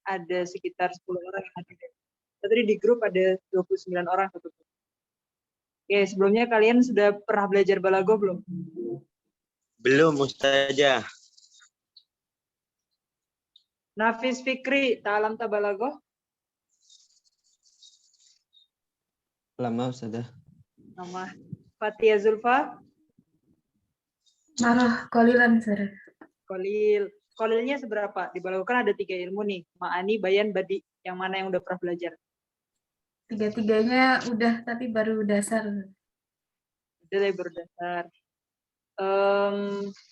ada sekitar 10 orang yang hadir. Tadi di grup ada 29 orang. Oke, sebelumnya kalian sudah pernah belajar balago belum? Belum, Ustazah. Nafis Fikri, ta'alam tabalago? Lama Ustazah. Nama Fatia Zulfa? Marah kolilan, Ustazah. Kolil. Kolilnya seberapa? Di balago kan ada 3 ilmu nih. Ma'ani, bayan, badi. Yang mana yang udah pernah belajar? Tiga-tiganya udah, tapi baru dasar. Udah dari berdasar.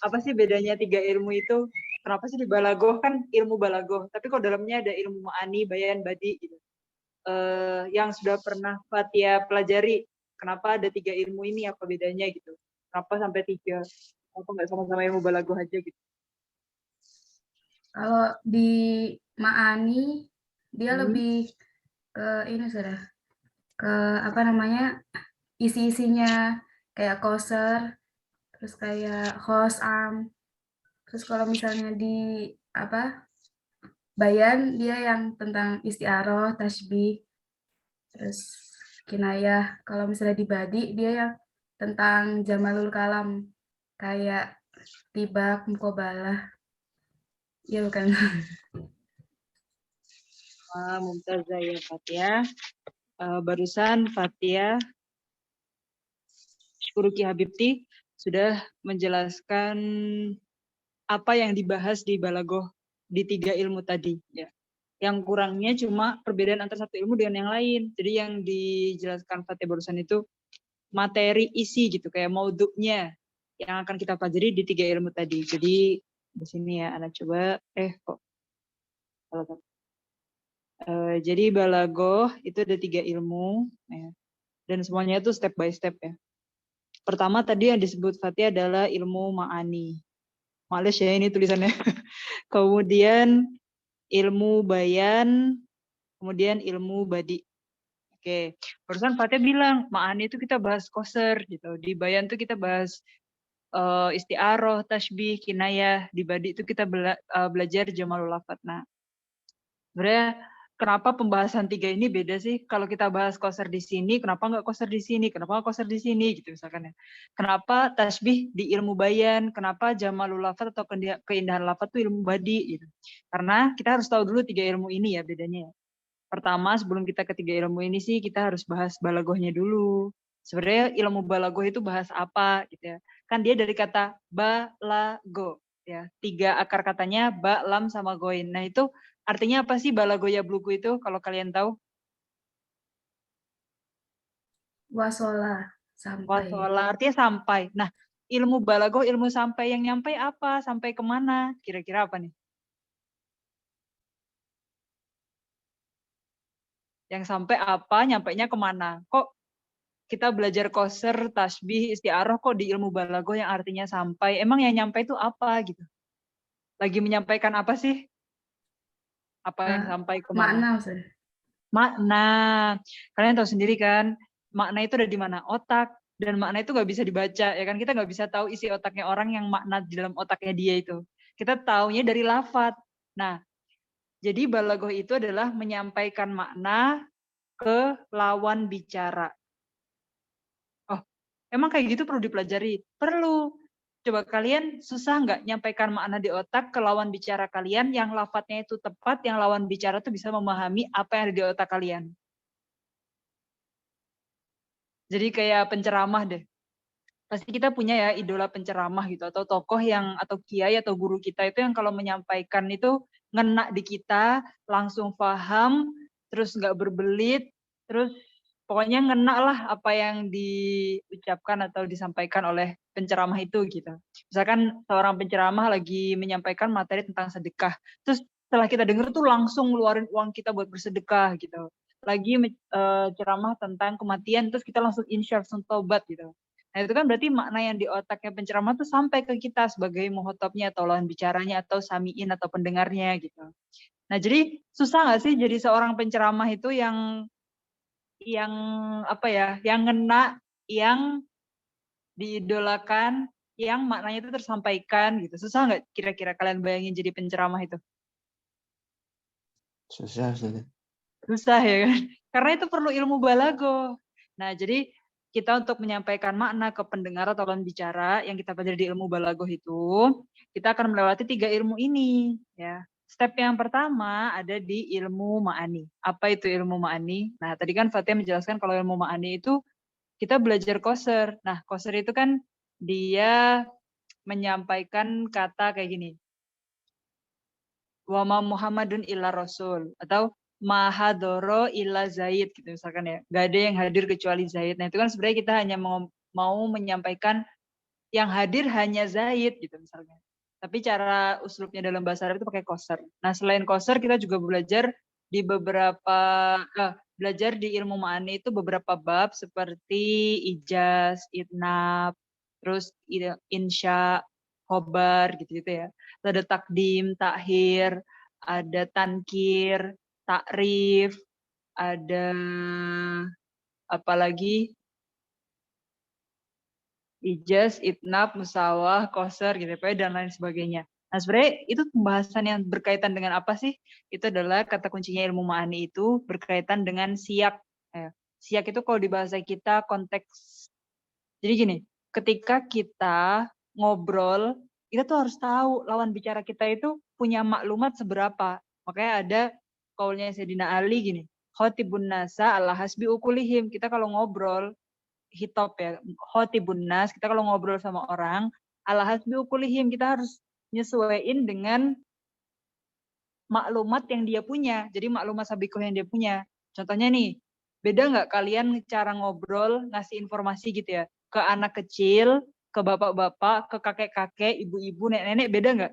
Apa sih bedanya 3 ilmu itu? Kenapa sih di balago kan ilmu balago, tapi kok dalamnya ada ilmu ma'ani, bayan, badi gitu. Yang sudah pernah Fatia pelajari, kenapa ada 3 ilmu ini, apa bedanya gitu? Kenapa sampai 3? Kenapa nggak sama-sama ilmu balago aja gitu? Kalau di Ma'ani, dia lebih ke ini, Ustazah. Ke apa namanya, isi-isinya kayak koser, terus kayak khosam. Terus kalau misalnya di apa bayan, dia yang tentang istiaroh, tasbih, terus kinayah. Kalau misalnya di badi, dia yang tentang jamalul kalam, kayak tibak, mukobalah. Ya bukan. Mumtazah ya Fatia. Barusan Fatia Syukuruki Habibti sudah menjelaskan apa yang dibahas di balagoh di 3 ilmu tadi ya. Yang kurangnya cuma perbedaan antara satu ilmu dengan yang lain. Jadi yang dijelaskan Fatia barusan itu materi isi gitu, kayak maudhu'nya yang akan kita pelajari di 3 ilmu tadi. Jadi di sini ya anak coba jadi balagoh itu ada 3 ilmu ya. Dan semuanya itu step by step ya. Pertama tadi yang disebut Fatia adalah ilmu ma'ani. Males ya ini tulisannya. Kemudian ilmu bayan, kemudian ilmu badi. Oke, barusan Fatia bilang ma'ani itu kita bahas koser gitu. Di bayan itu kita bahas istiaroh, tasbih, kinayah. Di badi itu kita belajar jamalul lafat. Nah, sebenarnya kenapa pembahasan 3 ini beda sih? Kalau kita bahas koser di sini, kenapa nggak koser di sini? Kenapa nggak koser di sini? Gitu misalkan ya. Kenapa tasbih di ilmu bayan? Kenapa jamalul lafat atau keindahan lafat itu ilmu badi? Gitu. Karena kita harus tahu dulu 3 ilmu ini ya bedanya. Pertama, sebelum kita ke 3 ilmu ini sih, kita harus bahas balagohnya dulu. Sebenarnya ilmu balagoh itu bahas apa gitu ya. Kan dia dari kata balago ya. 3 akar katanya ba, lam, sama goin. Nah itu artinya apa sih balago ya bluku itu kalau kalian tahu? Wasola, sampai. Wasola artinya sampai. Nah ilmu balago, ilmu sampai yang nyampai apa? Sampai kemana? Kira-kira apa nih? Yang sampai apa? Nyampainya kemana? Kok kita belajar koser, tasbih, istiaroh kok di ilmu balagoh yang artinya sampai. Emang yang nyampai itu apa gitu? Lagi menyampaikan apa sih? Apa yang sampai kemana? Makna, Ustaz. Makna. Kalian tahu sendiri kan, makna itu ada di mana? Otak. Dan makna itu nggak bisa dibaca, ya kan? Kita nggak bisa tahu isi otaknya orang yang makna di dalam otaknya dia itu. Kita taunya dari lafadz. Nah, jadi balagoh itu adalah menyampaikan makna ke lawan bicara. Oh, emang kayak gitu perlu dipelajari? Perlu. Coba kalian susah nggak nyampaikan makna di otak ke lawan bicara kalian yang lafadznya itu tepat, yang lawan bicara tuh bisa memahami apa yang ada di otak kalian. Jadi kayak penceramah deh. Pasti kita punya ya idola penceramah gitu, atau tokoh yang, atau kiai atau guru kita itu yang kalau menyampaikan itu ngena di kita, langsung paham, terus nggak berbelit, terus pokoknya ngena lah apa yang diucapkan atau disampaikan oleh penceramah itu gitu. Misalkan seorang penceramah lagi menyampaikan materi tentang sedekah, terus setelah kita dengar tuh langsung ngeluarin uang kita buat bersedekah gitu. Lagi ceramah tentang kematian, terus kita langsung insyaf, langsung tobat gitu. Nah itu kan berarti makna yang di otaknya penceramah tuh sampai ke kita sebagai muhotobnya atau lawan bicaranya atau samiin atau pendengarnya gitu. Nah jadi susah nggak sih jadi seorang penceramah itu yang apa ya, yang ngena, yang diidolakan, yang maknanya itu tersampaikan gitu. Susah nggak kira-kira kalian bayangin jadi penceramah itu? Susah, Ustazah. Susah ya kan? Karena itu perlu ilmu balaghah. Nah, jadi kita untuk menyampaikan makna ke pendengar atau lawan bicara yang kita pelajari di ilmu balaghah itu, kita akan melewati 3 ilmu ini ya. Step yang pertama ada di ilmu ma'ani. Apa itu ilmu ma'ani? Nah, tadi kan Fatia menjelaskan kalau ilmu ma'ani itu kita belajar qasr. Nah, qasr itu kan dia menyampaikan kata kayak gini. Wa ma Muhammadun illa rasul atau mahadoro illa Zaid gitu misalkan ya. Gak ada yang hadir kecuali Zaid. Nah, itu kan sebenarnya kita hanya mau menyampaikan yang hadir hanya Zaid gitu misalnya. Tapi cara uslubnya dalam bahasa Arab itu pakai qasr. Nah, selain qasr kita juga belajar di belajar di ilmu ma'ani itu beberapa bab seperti ijaz, itnab, terus insya, khobar gitu-gitu ya. Ada takdim, takhir, ada tankir, takrif, ada apalagi ijaz, itnab, musawah, qasr gitu dan lain sebagainya. Nah, sebenarnya itu pembahasan yang berkaitan dengan apa sih? Itu adalah kata kuncinya ilmu ma'ani itu berkaitan dengan siyak. Siyak itu kalau di bahasa kita konteks. Jadi gini, ketika kita ngobrol, kita tuh harus tahu lawan bicara kita itu punya maklumat seberapa. Makanya ada kaulnya Sayyidina Ali gini, khotibun nasa ala hasbi ukulihim. Kita kalau ngobrol, hitop ya, khotibun nas, kita kalau ngobrol sama orang, ala hasbi ukulihim, kita harus nyesuaiin dengan maklumat yang dia punya. Jadi maklumat sabikoh yang dia punya. Contohnya nih, beda nggak kalian cara ngobrol, ngasih informasi gitu ya, ke anak kecil, ke bapak-bapak, ke kakek-kakek, ibu-ibu, nenek-nenek, beda nggak?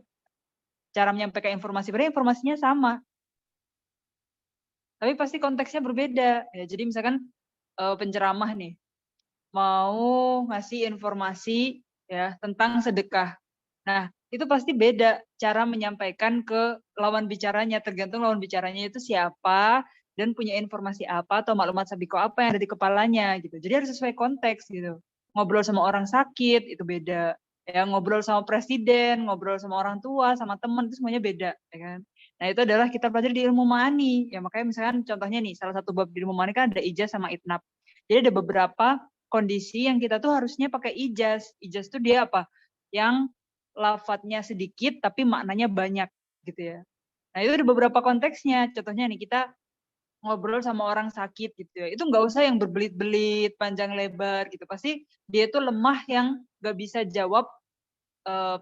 Cara menyampaikan informasi, berarti informasinya sama. Tapi pasti konteksnya berbeda. Ya, jadi misalkan penceramah nih, mau ngasih informasi ya tentang sedekah. Nah, itu pasti beda cara menyampaikan ke lawan bicaranya, tergantung lawan bicaranya itu siapa dan punya informasi apa atau maklumat sabiko apa yang ada di kepalanya gitu. Jadi harus sesuai konteks gitu. Ngobrol sama orang sakit itu beda. Ya, ngobrol sama presiden, ngobrol sama orang tua, sama teman itu semuanya beda, ya kan? Nah, itu adalah kita pelajari di ilmu ma'ani. Ya, makanya misalkan contohnya nih, salah satu bab di ilmu ma'ani kan ada ijaz sama itnab. Jadi ada beberapa kondisi yang kita tuh harusnya pakai ijaz. Ijaz itu dia apa? Yang lafadznya sedikit tapi maknanya banyak gitu ya. Nah, itu ada beberapa konteksnya. Contohnya nih, kita ngobrol sama orang sakit gitu ya. Itu nggak usah yang berbelit-belit, panjang lebar gitu. Pasti dia itu lemah yang nggak bisa jawab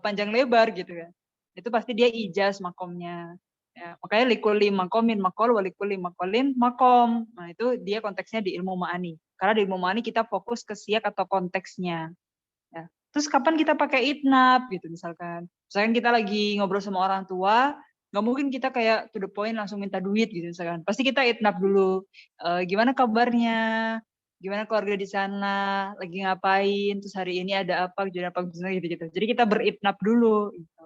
panjang lebar gitu ya. Itu pasti dia ijaz makomnya. Ya, makanya likuli makomin makol, walikuli makolin makom. Nah, itu dia konteksnya di ilmu ma'ani. Karena di ilmu ma'ani kita fokus ke siyak atau konteksnya. Ya. Terus kapan kita pakai itnab gitu misalkan. Misalkan kita lagi ngobrol sama orang tua, nggak mungkin kita kayak to the point langsung minta duit gitu misalkan. Pasti kita itnab dulu. Gimana kabarnya? Gimana keluarga di sana? Lagi ngapain? Terus hari ini ada apa? Kejadian apa gitu-gitu. Jadi kita beritnab dulu. Gitu.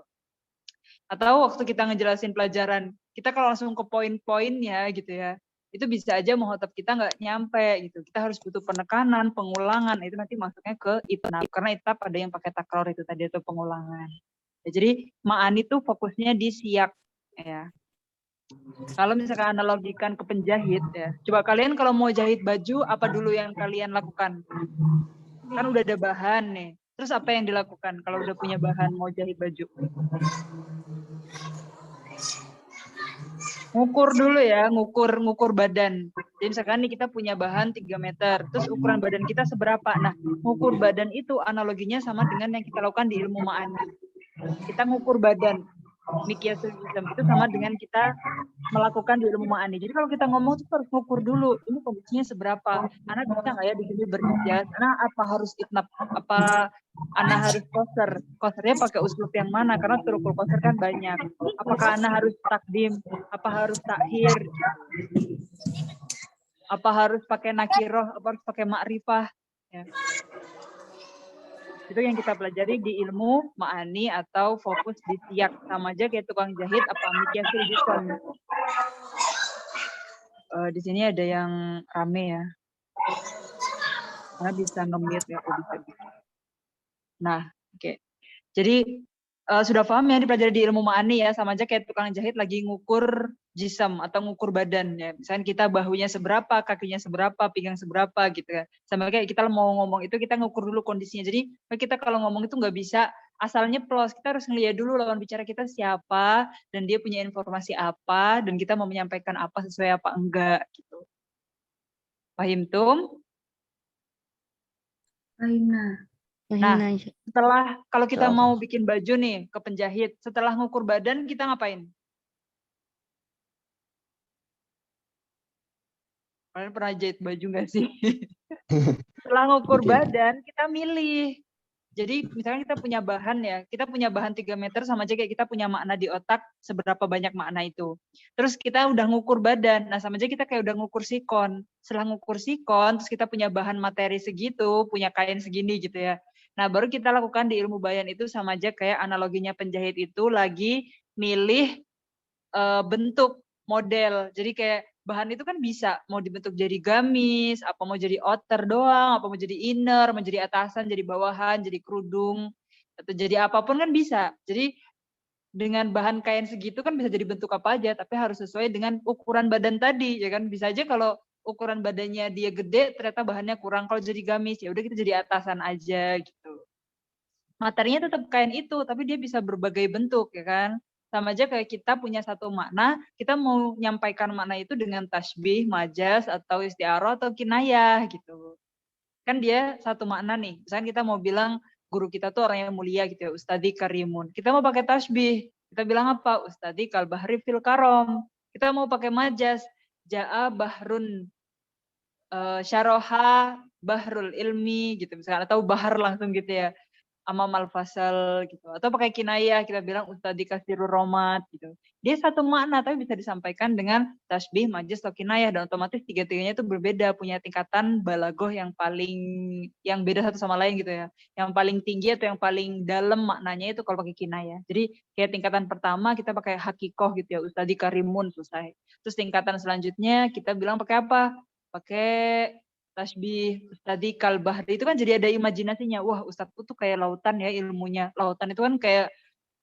Atau waktu kita ngejelasin pelajaran, kita kalau langsung ke poin-poinnya gitu ya, itu bisa aja muhotab kita nggak nyampe gitu. Kita harus butuh penekanan, pengulangan. Itu nanti masuknya ke itnab. Karena itnab ada yang pakai takror itu tadi atau pengulangan. Ya, jadi ma'ani itu fokusnya di siyak. Ya. Kalau misalkan analogikan ke penjahit ya, coba kalian kalau mau jahit baju, apa dulu yang kalian lakukan? Kan udah ada bahan nih. Terus apa yang dilakukan kalau udah punya bahan mau jahit baju? Ngukur dulu ya, ngukur badan. Jadi misalkan nih kita punya bahan 3 meter, terus ukuran badan kita seberapa? Nah, ngukur badan itu analoginya sama dengan yang kita lakukan di ilmu ma'ani. Kita ngukur badan. Miqyasul jism itu sama dengan kita melakukan di ilmu ma'ani. Jadi kalau kita ngomong tuh harus ngukur dulu, ini kondisinya seberapa? Anak bisa nggak ya di sini berijaz? Anak apa harus itnab? Apa anak harus qasr? Qasrnya pakai uslub yang mana? Karena turukul qasr kan banyak. Apakah anak harus takdim? Apa harus takhir? Apa harus pakai nakiroh? Apa harus pakai ma'rifah? Ya. Itu yang kita pelajari di ilmu ma'ani atau fokus di siyak. Sama aja kayak tukang jahit apa miqyasul jism. Di sini ada yang rame ya. Karena bisa nge-mute ya. Nah, oke. Jadi sudah paham ya dipelajari di ilmu ma'ani ya. Sama aja kayak tukang jahit lagi ngukur jisam atau ngukur badan ya. Misalnya kita bahunya seberapa, kakinya seberapa, pinggang seberapa gitu kan. Sama kayak kita mau ngomong itu kita ngukur dulu kondisinya. Jadi kita kalau ngomong itu nggak bisa asal nyeplos. Kita harus ngeliat dulu lawan bicara kita siapa dan dia punya informasi apa dan kita mau menyampaikan apa sesuai apa enggak gitu. Paham Tum? Fahimna. Nah, setelah kalau kita Insyaallah. mau bikin baju nih ke penjahit, setelah ngukur badan kita ngapain? Kalian pernah jahit baju nggak sih? Setelah ngukur Bikin. badan, kita milih. Jadi misalnya kita punya bahan ya, kita punya bahan 3 meter sama aja kayak kita punya makna di otak seberapa banyak makna itu. Terus kita udah ngukur badan, nah sama aja kita kayak udah ngukur sikon. Setelah ngukur sikon, terus kita punya bahan materi segitu, punya kain segini gitu ya. Nah baru kita lakukan di ilmu bayan itu sama aja kayak analoginya penjahit itu lagi milih bentuk model. Jadi kayak bahan itu kan bisa mau dibentuk jadi gamis, apa mau jadi outer doang, apa mau jadi inner, mau jadi atasan, jadi bawahan, jadi kerudung, atau jadi apapun kan bisa. Jadi dengan bahan kain segitu kan bisa jadi bentuk apa aja, tapi harus sesuai dengan ukuran badan tadi, ya kan? Bisa aja kalau ukuran badannya dia gede, ternyata bahannya kurang. Kalau jadi gamis, ya udah kita jadi atasan aja gitu. Materinya tetap kain itu, tapi dia bisa berbagai bentuk, ya kan? Sama aja kayak kita punya satu makna, kita mau nyampaikan makna itu dengan tasbih, majaz, atau isti'arah, atau kinayah, gitu. Kan dia satu makna nih. Misalnya kita mau bilang guru kita tuh orang yang mulia gitu ya, Ustadi Karimun. Kita mau pakai tasbih, kita bilang apa? Ustadi Kalbahri fil Karom. Kita mau pakai majaz, Ja'a Bahrun Syaroha Bahrul Ilmi gitu misalkan, atau Bahar langsung gitu ya. Amamal fasal gitu, atau pakai kinayah kita bilang Ustadi Kasirur Romat gitu. Dia satu makna tapi bisa disampaikan dengan tasbih, majaz, atau kinayah, dan otomatis tiga-tiganya itu berbeda, punya tingkatan balagoh yang beda satu sama lain gitu ya. Yang paling tinggi atau yang paling dalam maknanya itu kalau pakai kinayah. Jadi kayak tingkatan pertama kita pakai hakikoh gitu ya, Ustadi Karimun selesai. Terus tingkatan selanjutnya kita bilang pakai apa? Pakai tasbih, tadi kalbahri itu kan jadi ada imajinasinya. Wah, Ustadzku tuh kayak lautan ya ilmunya. Lautan itu kan kayak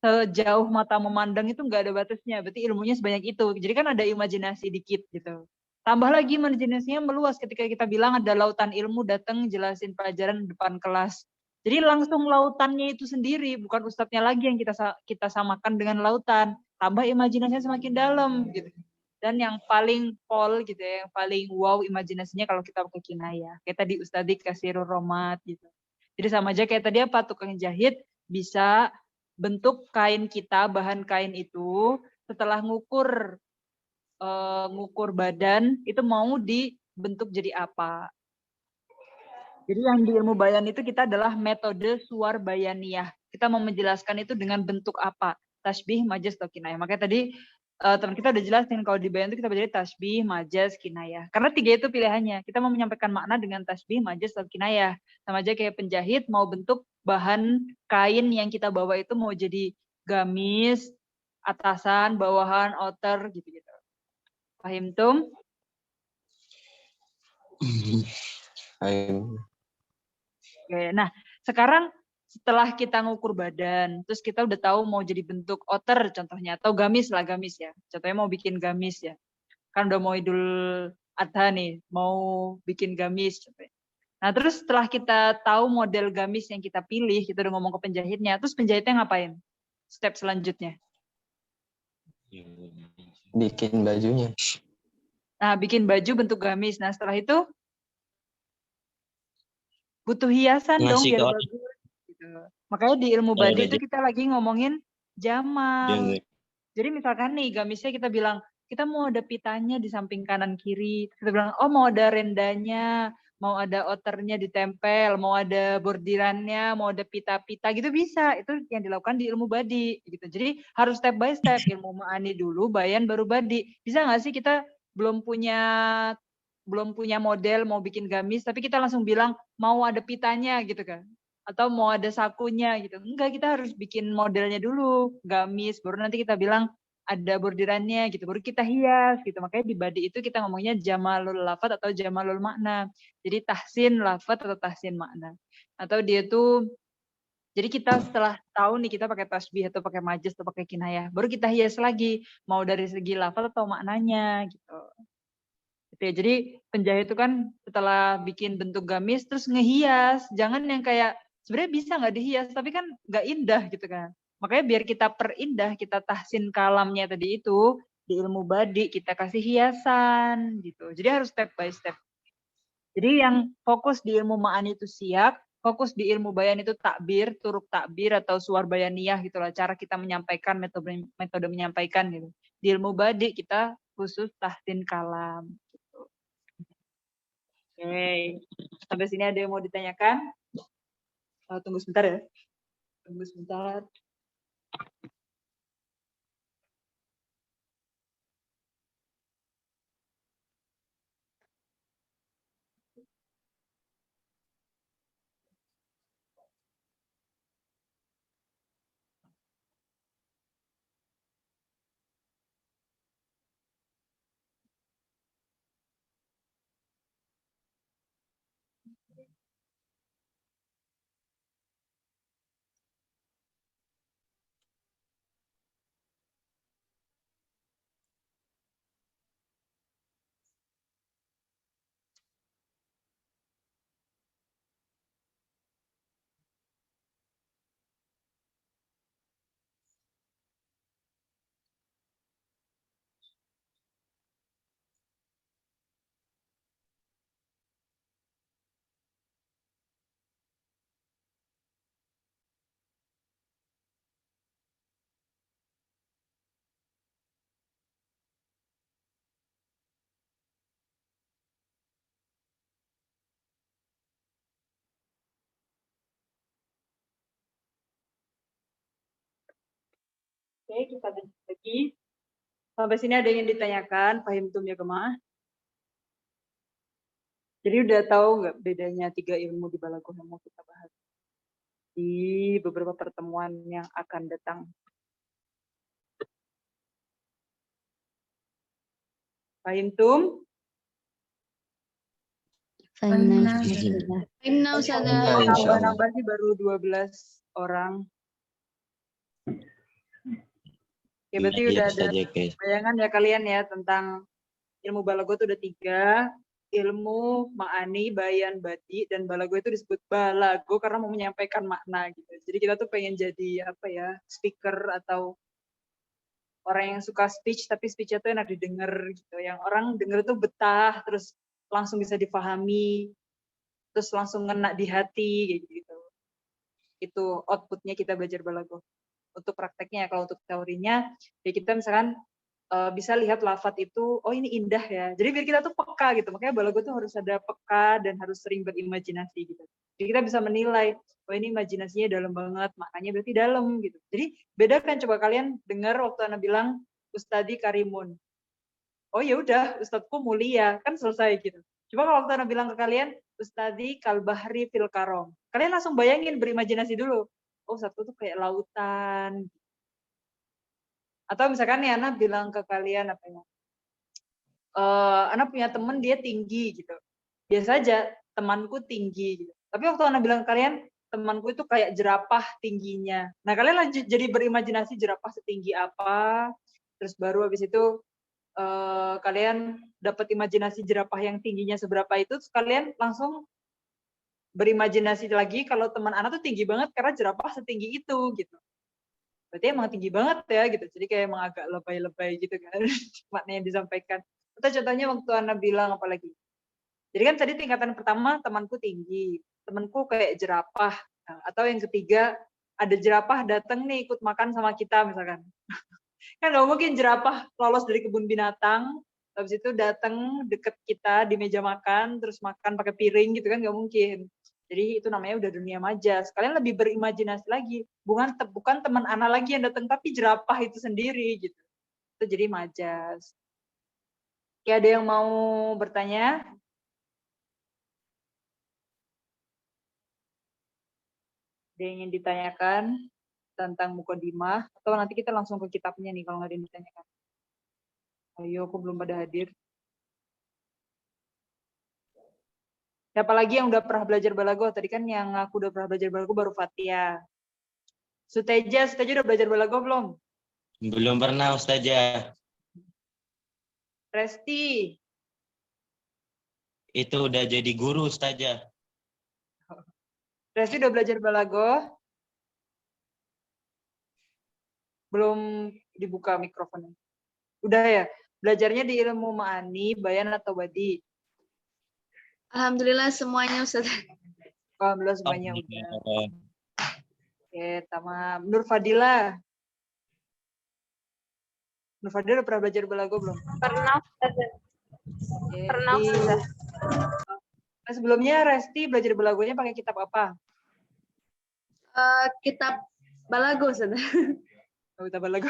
sejauh mata memandang itu nggak ada batasnya. Berarti ilmunya sebanyak itu. Jadi kan ada imajinasi dikit gitu. Tambah lagi imajinasinya meluas ketika kita bilang ada lautan ilmu datang jelasin pelajaran depan kelas. Jadi langsung lautannya itu sendiri, bukan ustadznya lagi yang kita samakan dengan lautan. Tambah imajinasinya semakin dalam gitu. Dan yang paling pol gitu ya, yang paling wow imajinasinya kalau kita pakai kinayah. Kayak tadi Ustadi Kasirur Romat gitu. Jadi sama aja kayak tadi apa, tukang jahit bisa bentuk kain kita, bahan kain itu setelah ngukur badan itu mau dibentuk jadi apa. Jadi yang di ilmu bayan itu kita adalah metode suar bayaniyah. Kita mau menjelaskan itu dengan bentuk apa. Tasbih, majaz, atau kinayah. Makanya tadi teman kita udah jelasin kalau di bayan itu kita belajar tasbih, majaz, kinayah. Karena tiga itu pilihannya. Kita mau menyampaikan makna dengan tasbih, majaz, atau kinayah. Sama aja kayak penjahit mau bentuk bahan kain yang kita bawa itu mau jadi gamis, atasan, bawahan, outer gitu-gitu. Paham Tum? Ayo. Oke, nah sekarang setelah kita ngukur badan, terus kita udah tahu mau jadi bentuk outer contohnya, atau gamis lah, gamis ya. Contohnya mau bikin gamis ya. Kan udah mau Idul Adha nih, mau bikin gamis. Contohnya. Nah terus setelah kita tahu model gamis yang kita pilih, kita udah ngomong ke penjahitnya, terus penjahitnya ngapain? Step selanjutnya. Bikin bajunya. Nah bikin baju bentuk gamis. Nah setelah itu butuh hiasan dong Ngasih ke biar orang. bagus. Gitu. Makanya di ilmu badi itu kita lagi ngomongin jamal. Jadi misalkan nih gamisnya kita bilang, kita mau ada pitanya di samping kanan kiri. Kita bilang, oh mau ada rendanya, mau ada outernya ditempel, mau ada bordirannya, mau ada pita-pita gitu bisa. Itu yang dilakukan di ilmu badi. Gitu. Jadi harus step by step. Ilmu ma'ani dulu, bayan baru badi. Bisa nggak sih kita belum punya model mau bikin gamis, tapi kita langsung bilang mau ada pitanya gitu kan. Atau mau ada sakunya gitu. Enggak, kita harus bikin modelnya dulu, gamis, baru nanti kita bilang ada bordirannya gitu, baru kita hias gitu. Makanya di badi itu kita ngomongnya jamalul lafat atau jamalul makna. Jadi tahsin lafat atau tahsin makna. Atau dia tuh Jadi kita setelah tahu nih kita pakai tasbih atau pakai majaz atau pakai kinayah, baru kita hias lagi, mau dari segi lafal atau maknanya gitu. Gitu ya. Jadi penjahit itu kan setelah bikin bentuk gamis terus ngehias, jangan yang kayak sebenarnya bisa nggak dihias tapi kan nggak indah gitu kan. Makanya biar kita perindah, kita tahsin kalamnya tadi itu di ilmu badi kita kasih hiasan gitu. Jadi harus step by step. Jadi yang fokus di ilmu ma'ani itu siak, fokus di ilmu bayan itu takbir, turuk takbir atau suar bayaniyah gitulah, cara kita menyampaikan, metode menyampaikan gitu. Di ilmu badi kita khusus tahsin kalam. Gitu. Oke, sampai sini ada yang mau ditanyakan? Tunggu sebentar ya. Tunggu sebentar. Oke, kita lanjut lagi. Sampai sini ada yang ditanyakan, paham tum ya Gemah? Jadi udah tahu nggak bedanya 3 ilmu di balaghah yang mau kita bahas di beberapa pertemuan yang akan datang? Paham tum? Fahimna. Fahimna Ustazah. Ya, insya Allah. Nambah-nambah sih baru 12 orang. Oke, berarti Iya, udah ada Ustazah, guys. bayangan ya kalian ya tentang ilmu balaghah itu ada 3, ilmu ma'ani, bayan, badi, dan balaghah itu disebut balaghah karena mau menyampaikan makna gitu. Jadi kita tuh pengen jadi apa ya, speaker atau orang yang suka speech tapi speech-nya tuh enak didengar gitu. Yang orang denger tuh betah, terus langsung bisa dipahami, terus langsung ngena di hati kayak gitu. Itu outputnya kita belajar balaghah. Untuk prakteknya, kalau untuk teorinya, ya kita misalkan bisa lihat lafadz itu, oh ini indah ya. Jadi biar kita tuh peka gitu. Makanya balaghah tuh harus ada peka dan harus sering berimajinasi gitu. Jadi kita bisa menilai, oh ini imajinasinya dalam banget, maknanya berarti dalam gitu. Jadi bedakan, coba kalian dengar waktu Ana bilang Ustadi Karimun. Oh ya udah, Ustadku mulia, kan selesai gitu. Coba kalau waktu Ana bilang ke kalian, Ustadi Kalbahri fil Karom. Kalian langsung bayangin, berimajinasi dulu. Oh, Ustadku tuh kayak lautan. Atau misalkan nih Ana bilang ke kalian apa ya? Ana punya temen dia tinggi gitu. Biasa aja temanku tinggi gitu. Tapi waktu Ana bilang ke kalian, temanku itu kayak jerapah tingginya. Nah, kalian lanjut jadi berimajinasi jerapah setinggi apa, terus baru habis itu kalian dapat imajinasi jerapah yang tingginya seberapa itu, terus kalian langsung berimajinasi lagi kalau teman Ana tuh tinggi banget karena jerapah setinggi itu gitu. Berarti emang tinggi banget ya gitu. Jadi kayak emang agak lebay-lebay gitu kan makna yang disampaikan. Atau contohnya waktu Ana bilang apa lagi? Jadi kan tadi tingkatan pertama temanku tinggi, temanku kayak jerapah. Nah, atau yang ketiga ada jerapah datang nih ikut makan sama kita misalkan. Kan nggak mungkin jerapah lolos dari kebun binatang, habis itu datang deket kita di meja makan, terus makan pakai piring gitu kan nggak mungkin. Jadi itu namanya udah dunia majaz. Kalian lebih berimajinasi lagi. Bukan teman Ana lagi yang datang, tapi jerapah itu sendiri gitu. Itu jadi majaz. Oke, ada yang mau bertanya? Ada yang ingin ditanyakan tentang mukodimah? Atau nanti kita langsung ke kitabnya nih kalau nggak ada yang ditanyakan. Ayo, aku belum pada hadir. Siapa lagi yang udah pernah belajar balaghah? Tadi kan yang aku udah pernah belajar balaghah baru Fatia. Suteja udah belajar balago belum? Belum pernah Ustazah. Resti, Itu udah jadi guru Ustazah. Resti udah belajar balago? Belum dibuka mikrofonnya. Udah ya? Belajarnya di ilmu ma'ani, bayan atau badi? Alhamdulillah semuanya Ustaz. Alhamdulillah semuanya udah. Oke, tamam. Nur Fadila. Nur Fadila udah pernah belajar balago belum? Pernah, Oke, pernah di- Ustazah. Nah, sebelumnya Resti belajar balagonya pakai kitab apa? Kitab balago Ustaz. Oh, kitab balago.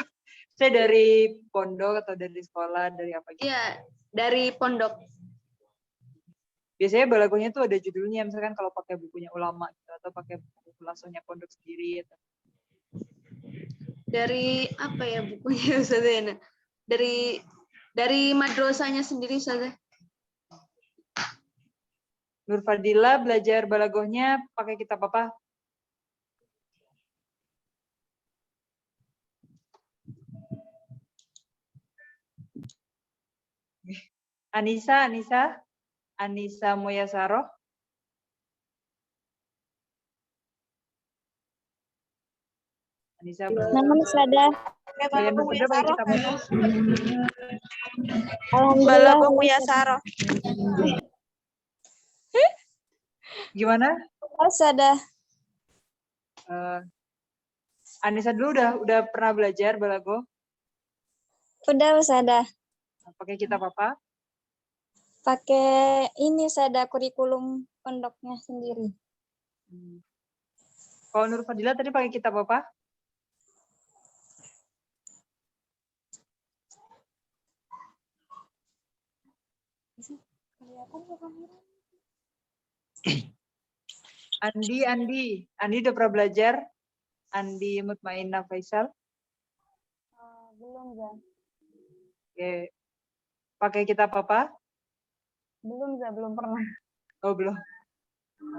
Saya dari pondok atau dari sekolah, dari apa gitu? Iya, dari pondok. Biasanya balagonya tuh ada judulnya, misalkan kalau pakai bukunya ulama gitu, atau pakai buku langsungnya pondok sendiri. Gitu. Dari apa ya bukunya Ustaz? Dari madrasahnya sendiri Ustaz. Nur Fadila belajar balagohnya pakai kitab apa? Anissa Moyasaro. Anissa. Namun Ustazah. Kalian belajar pakai kitab apa? Alhamdulillah. Balago Muyasaro. Gimana? Ustazah. Anissa dulu udah pernah belajar balago? Udah Ustazah. Pakai kitab apa? Pakai ini Ustazah, kurikulum pondoknya sendiri. Kalau Nur Fadila tadi pakai kitab apa? Andi udah pernah belajar? Andi Mutmainah Faisal? Belum, Zah. Oke. Pakai kitab apa? Belum, Zah. Belum pernah. Oh, belum.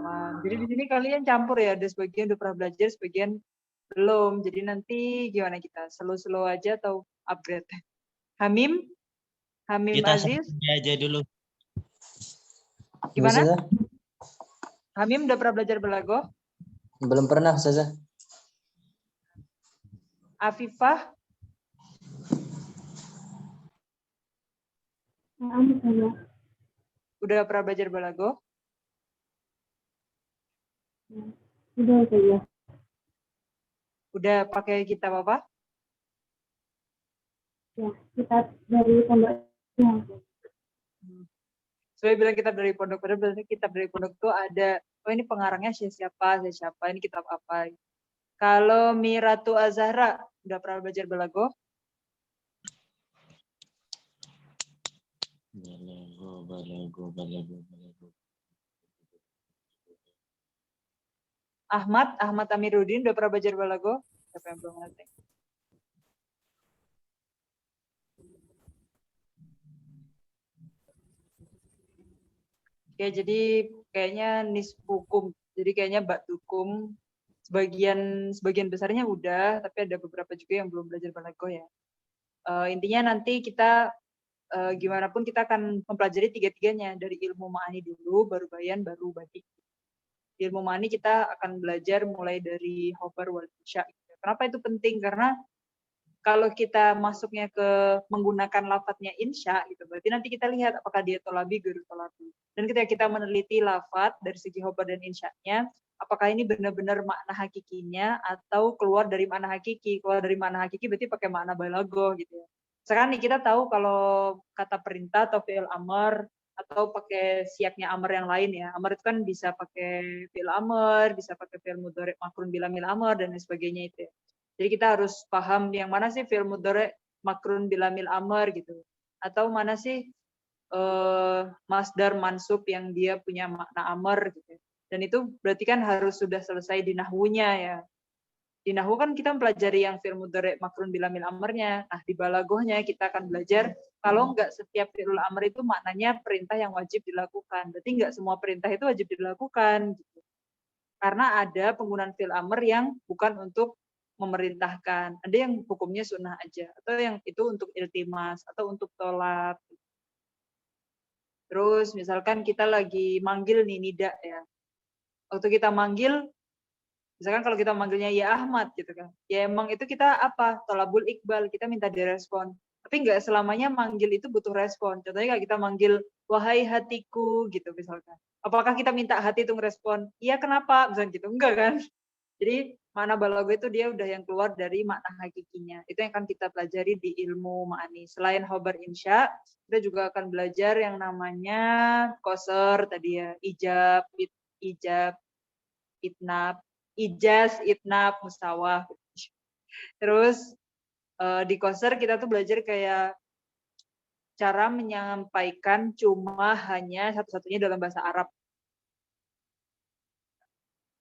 Nah, jadi di sini kalian campur ya, ada sebagian udah pernah belajar, sebagian belum. Jadi nanti gimana kita? Slow-slow aja atau upgrade? Hamim Kita Aziz? aja dulu. Gimana? Ustazah? Hamim udah pernah belajar balago? Belum pernah Ustazah. Afifah? Udah pernah belajar balago? Udah, Ustazah. Udah pakai kitab apa? Ya, kita dari pondoknya. Saya bilang kitab dari pondok, padahal biasanya kitab dari pondok itu ada, oh ini pengarangnya siapa, ini kitab apa. Kalau Miratu Azahra, udah pernah belajar balago? Balago. Ahmad Amiruddin, udah pernah belajar balago? Siapa yang belum ngerti? Oke, jadi kayaknya nisfukum. Jadi kayaknya baktukum sebagian besarnya udah, tapi ada beberapa juga yang belum belajar balago ya. Intinya nanti kita gimana pun kita akan mempelajari tiga-tiganya, dari ilmu ma'ani dulu, baru bayan, baru badi. Di ilmu ma'ani kita akan belajar mulai dari khobar wal insya. Kenapa itu penting? Karena kalau kita masuknya ke menggunakan lafadznya insya, gitu, berarti nanti kita lihat apakah dia tolabi, guru tolabi. Dan ketika kita meneliti lafadz dari segi khobar dan insya-nya, apakah ini benar-benar makna hakikinya atau keluar dari makna hakiki. Keluar dari makna hakiki berarti pakai makna balago gitu ya. Sekarang nih kita tahu kalau kata perintah atau fi'il amr atau pakai siaknya amr yang lain ya. Amr itu kan bisa pakai fi'il amr, bisa pakai fi'il mudhari' makrun bilamil amr dan lain sebagainya itu ya. Jadi kita harus paham yang mana sih fi'il mudhari' makrun bilamil amr gitu. Atau mana sih masdar mansub yang dia punya makna amr gitu. Dan itu berarti kan harus sudah selesai di nahwunya ya. Di nahwu kan kita mempelajari yang fi'il mudhari' makrun bilamil amrnya. Nah, di balagohnya kita akan belajar kalau enggak setiap fi'il amr itu maknanya perintah yang wajib dilakukan. Berarti enggak semua perintah itu wajib dilakukan gitu. Karena ada penggunaan fi'il amr yang bukan untuk memerintahkan, ada yang hukumnya sunnah aja, atau yang itu untuk iltimas atau untuk tolak. Terus misalkan kita lagi manggil nih nida ya. Waktu kita manggil, misalkan kalau kita manggilnya ya Ahmad gitu kan. Ya emang itu kita apa? Tolabul iqbal, kita minta direspon. Tapi nggak selamanya manggil itu butuh respon. Contohnya kayak kita manggil wahai hatiku gitu misalkan. Apakah kita minta hati itu ngerespon? Iya kenapa? Misalnya gitu. Enggak kan? Jadi makna balago itu dia udah yang keluar dari makna hakikinya. Itu yang akan kita pelajari di ilmu ma'ani. Selain khobar insya, kita juga akan belajar yang namanya qasr tadi ya, ijab, itnab, ijaz, itnab, mustawah. Terus di qasr kita tuh belajar kayak cara menyampaikan cuma hanya satu-satunya dalam bahasa Arab.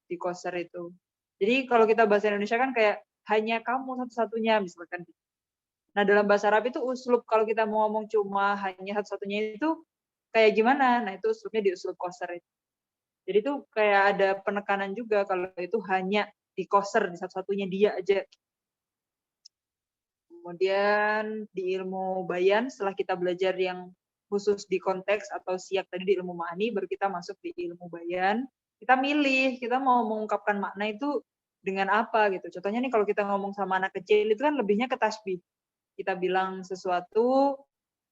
Di qasr itu. Jadi kalau kita bahasa Indonesia kan kayak hanya kamu satu-satunya misalkan. Nah dalam bahasa Arab itu uslub kalau kita mau ngomong cuma hanya satu-satunya itu kayak gimana? Nah itu uslubnya di uslub qasr itu. Jadi itu kayak ada penekanan juga kalau itu hanya di qasr, di satu-satunya dia aja. Kemudian di ilmu bayan setelah kita belajar yang khusus di konteks atau siyak tadi di ilmu ma'ani, baru kita masuk di ilmu bayan. Kita milih, kita mau mengungkapkan makna itu dengan apa gitu. Contohnya nih kalau kita ngomong sama anak kecil itu kan lebihnya ke tasbih. Kita bilang sesuatu,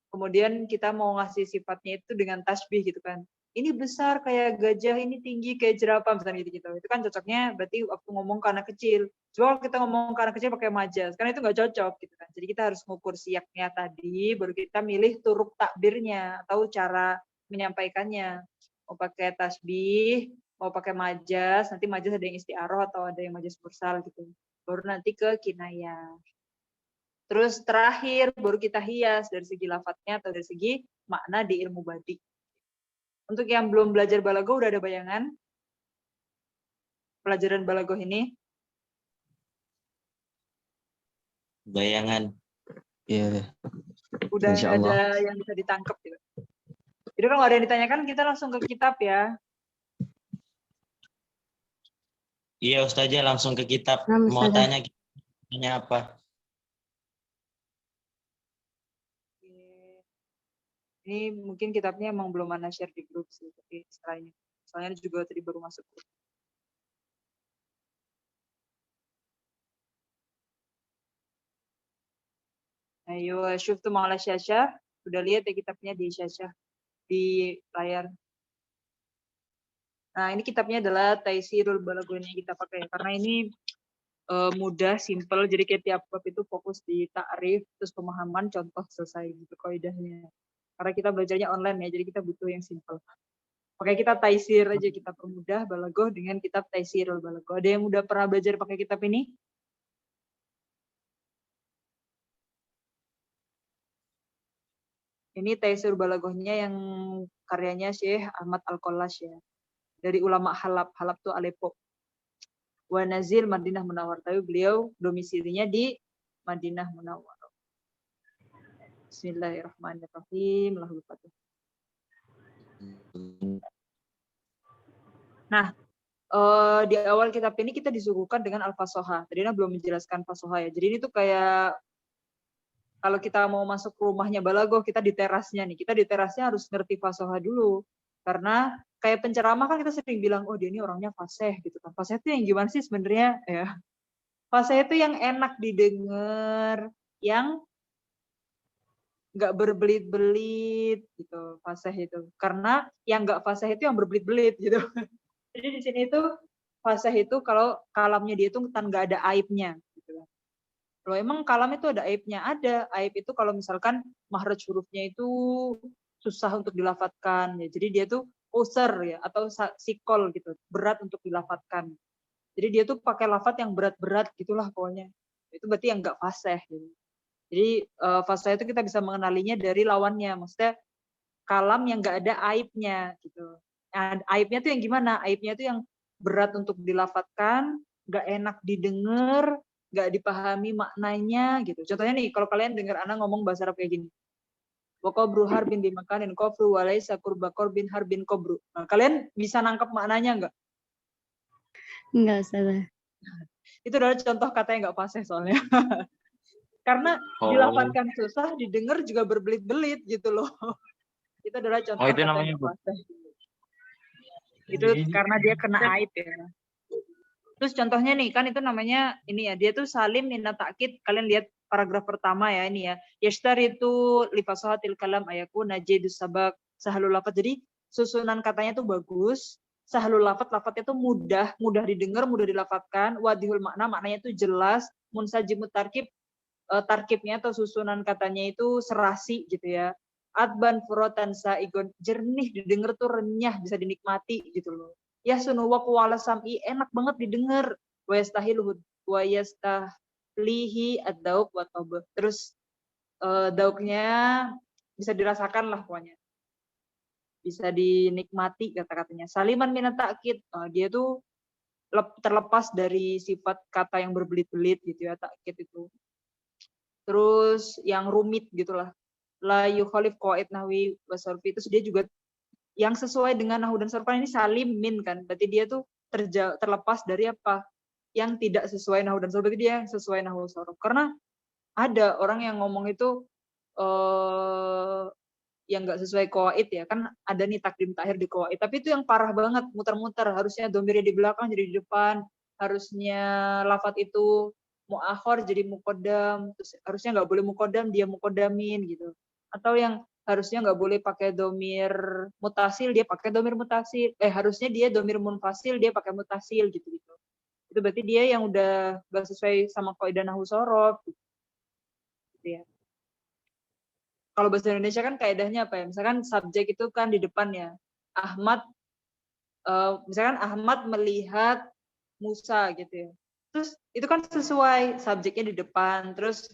kemudian kita mau ngasih sifatnya itu dengan tasbih gitu kan. Ini besar kayak gajah, ini tinggi kayak jerapah, misalnya gitu. Itu kan cocoknya berarti waktu ngomong ke anak kecil. Coba kalau kita ngomong ke anak kecil pakai majaz, karena itu nggak cocok gitu kan. Jadi kita harus ngukur siyaknya tadi, baru kita milih turuk takbirnya atau cara menyampaikannya. Mau pakai tasbih, mau pakai majaz, nanti majaz ada yang isti'aroh atau ada yang majaz mursal gitu. Baru nanti ke kinayah. Terus terakhir baru kita hias dari segi lafadznya atau dari segi makna di ilmu badi. Untuk yang belum belajar balago udah ada bayangan pelajaran balago ini? Bayangan. Iya. Udah Insyaallah. ada yang bisa ditangkap gitu. Jadi kalau ada yang ditanyakan kita langsung ke kitab ya. Iya Ustazah langsung ke kitab. Nah, Mau Ustazah. tanya apa? Ini mungkin kitabnya emang belum Ana share di grup sih, tapi setelah ini. Soalnya juga tadi baru masuk. Ayo, syuftum ala syasyah. Udah lihat ya kitabnya di syasyah, di layar. Nah, ini kitabnya adalah Taisirul Balago yang kita pakai. Karena ini mudah, simple. Jadi kayak tiap bab itu fokus di ta'rif, terus pemahaman, contoh, selesai gitu kaidahnya. Karena kita belajarnya online ya, jadi kita butuh yang simple. Pakai kitab Taisir aja, kita permudah Balago dengan kitab Taisirul Balago. Ada yang udah pernah belajar pakai kitab ini? Ini Taisir Balagohnya yang karyanya Syekh Ahmad Al-Qallash ya. Dari ulama Halab. Halab tuh Aleppo. Wa Nazil Madinah Munawwarah. Tapi beliau domisilinya di Madinah Munawwarah. Bismillahirrahmanirrahim. Nah, di awal kitab ini kita disuguhkan dengan al-fasoha. Tadi belum menjelaskan fasoha ya. Jadi ini tuh kayak kalau kita mau masuk rumahnya Balago, kita di terasnya nih. Kita di terasnya harus ngerti fasoha dulu. Karena kayak penceramah kan kita sering bilang, oh dia ini orangnya fasih gitu kan. Fasih itu yang gimana sih sebenarnya? Ya. Fasih itu yang enak didengar, yang nggak berbelit-belit gitu. Fasih itu. Karena yang nggak fasih itu yang berbelit-belit gitu. Jadi di sini itu fasih itu kalau kalamnya dia itu nggak ada aibnya. Gitu. Kalau emang kalam itu ada aibnya, ada. Aib itu kalau misalkan mahraj hurufnya itu susah untuk dilafatkan. Ya. Jadi dia tuh usar ya atau sikol gitu, berat untuk dilafatkan. Jadi dia tuh pakai lafat yang berat-berat gitulah pokoknya. Itu berarti yang nggak fasih. Gitu. Jadi fasih itu kita bisa mengenalinya dari lawannya. Maksudnya kalam yang nggak ada aibnya gitu. Nah, aibnya tuh yang gimana? Aibnya tuh yang berat untuk dilafatkan, nggak enak didengar, nggak dipahami maknanya gitu. Contohnya nih, kalau kalian dengar Ana ngomong bahasa Arab kayak gini. Wa qabru harbin bimakanin kofru wa laisa qurba qorbin harbin qabru. Nah, kalian bisa nangkep maknanya nggak? Enggak, Ustazah. Itu adalah contoh kata yang nggak fasih soalnya. Karena Oh. dilafalkan susah, didengar juga berbelit-belit gitu loh. Itu adalah contoh Oh, itu kata namanya yang nggak fasih. Itu karena dia kena aib ya. Terus contohnya nih, kan itu namanya ini ya, dia tuh salim minat takkid. Kalian lihat paragraf pertama ya ini ya. Yashtaritu li fasahatil kalam ayaku najidus sabak sahlul lafaz. Jadi susunan katanya tuh bagus. Sahlul lafaz, lafaznya tuh mudah didengar, mudah dilafazkan. Wadihul makna, maknanya tuh jelas. Munsajimut tarkib, tarkibnya atau susunan katanya itu serasi gitu ya. Adban furotan saigon, jernih didengar tuh renyah, bisa dinikmati gitu loh. Ya sunuwa kuwala sam'i, enak banget didengar. Wa yastahiluhu wa yastahlihi ad-dauk wa tauba. Terus dauknya bisa dirasakan lah pokoknya. Bisa dinikmati kata-katanya. Saliman minat takkid, dia tuh terlepas dari sifat kata yang berbelit-belit gitu ya, takkid itu. Terus yang rumit gitulah. La yukhalif qawaid nahwi wa sarfi, itu dia juga yang sesuai dengan nahwu dan sarf ini salim min kan. Berarti dia tuh terlepas dari apa? Yang tidak sesuai nahwu dan sarf, berarti dia yang sesuai nahwu sarf. Karena ada orang yang ngomong itu yang nggak sesuai qawaid ya. Kan ada nih takdim takhir di qawaid, tapi itu yang parah banget, muter-muter. Harusnya domirnya di belakang jadi di depan. Harusnya lafat itu mu'akhor jadi muqaddam, terus harusnya nggak boleh muqaddam, dia muqaddamin gitu. Atau yang harusnya nggak boleh pakai domir mutasil, dia pakai domir mutasil. Harusnya dia domir munfasil, dia pakai mutasil gitu-gitu. Itu berarti dia yang udah nggak sesuai sama kaidah nahwu shorof. Gitu ya. Kalau bahasa Indonesia kan kaidahnya apa ya? Misalkan subjek itu kan di depan ya. Ahmad, misalkan Ahmad melihat Musa gitu ya. Terus itu kan sesuai, subjeknya di depan, terus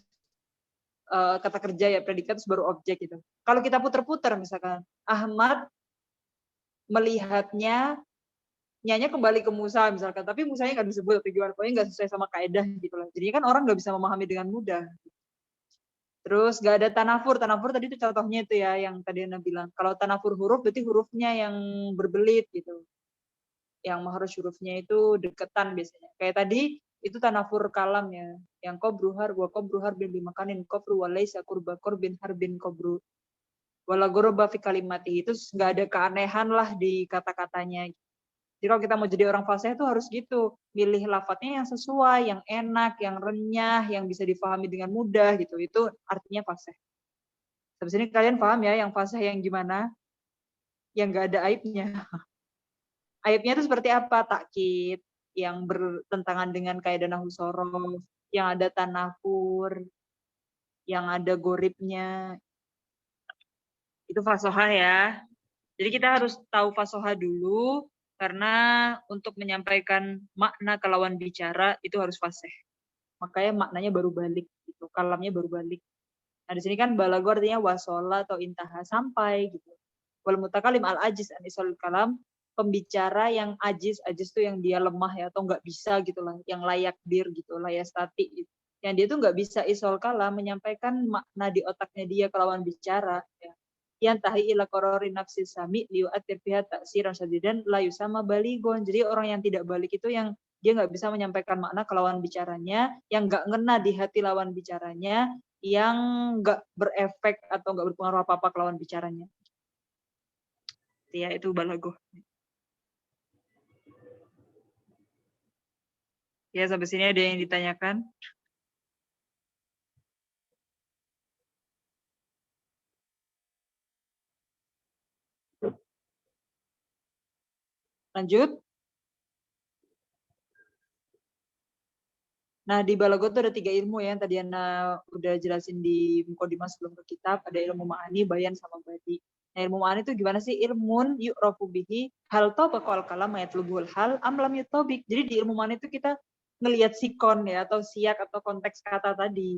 kata kerja ya, predikat, terus baru objek gitu. Kalau kita puter-puter misalkan, Ahmad melihatnya, nyanya kembali ke Musa misalkan, tapi Musanya nggak disebut atau gimana, pokoknya nggak sesuai sama kaidah gitu loh. Jadinya kan orang nggak bisa memahami dengan mudah. Terus nggak ada tanafur tadi itu contohnya itu ya, yang tadi Anda bilang. Kalau tanafur huruf, berarti hurufnya yang berbelit gitu. Yang mahrus hurufnya itu deketan biasanya. Kayak tadi, itu tanafur kalam ya. Yang kobruhar, wa kobruhar bin bimakanin kobru, wa laisa kurba korbin harbin kobru. Wala goroba fi kalimati. Itu nggak ada keanehan lah di kata-katanya. Jadi kalau kita mau jadi orang fasih itu harus gitu. Milih lafadznya yang sesuai, yang enak, yang renyah, yang bisa difahami dengan mudah gitu. Itu artinya fasih. Sampai sini kalian paham ya yang fasih yang gimana? Yang nggak ada aibnya. Aibnya itu seperti apa? Takkid, yang bertentangan dengan kaidah nahwu shorof, yang ada tanafur, yang ada goribnya. Itu fasohah ya. Jadi kita harus tahu fasohah dulu, karena untuk menyampaikan makna ke lawan bicara itu harus fasih. Makanya maknanya baru balik, gitu. Kalamnya baru balik. Nah di sini kan balago artinya wasola atau intaha, sampai gitu. Wal mutakalim al ajiz anisal kalam, pembicara yang ajiz tuh yang dia lemah ya, atau nggak bisa gitu lah, yang layak dir gitu, layak statik gitu. Yang dia tuh nggak bisa isol kalam, menyampaikan makna di otaknya dia ke lawan bicara ya. Yang tahi ila korori nafsi sami liu'atir fiha taksiran sadidan la yusama baligon. Jadi orang yang tidak balik itu yang dia nggak bisa menyampaikan makna ke lawan bicaranya, yang nggak ngena di hati lawan bicaranya, yang nggak berefek atau nggak berpengaruh apa-apa ke lawan bicaranya. Ya, itu balago. Ya, sampai sini ada yang ditanyakan? Lanjut. Nah, di balago itu ada 3 ilmu ya, yang tadi Ana udah jelasin di mukadimah sebelum ke kitab. Ada ilmu ma'ani, bayan, sama badi. Nah, ilmu ma'ani itu gimana sih? Ilmun yu'rafu bihi hal tabaqal kalam yatlubul hal am lam yutabik. Jadi di ilmu ma'ani itu kita ngelihat sikon ya, atau siak atau konteks kata tadi.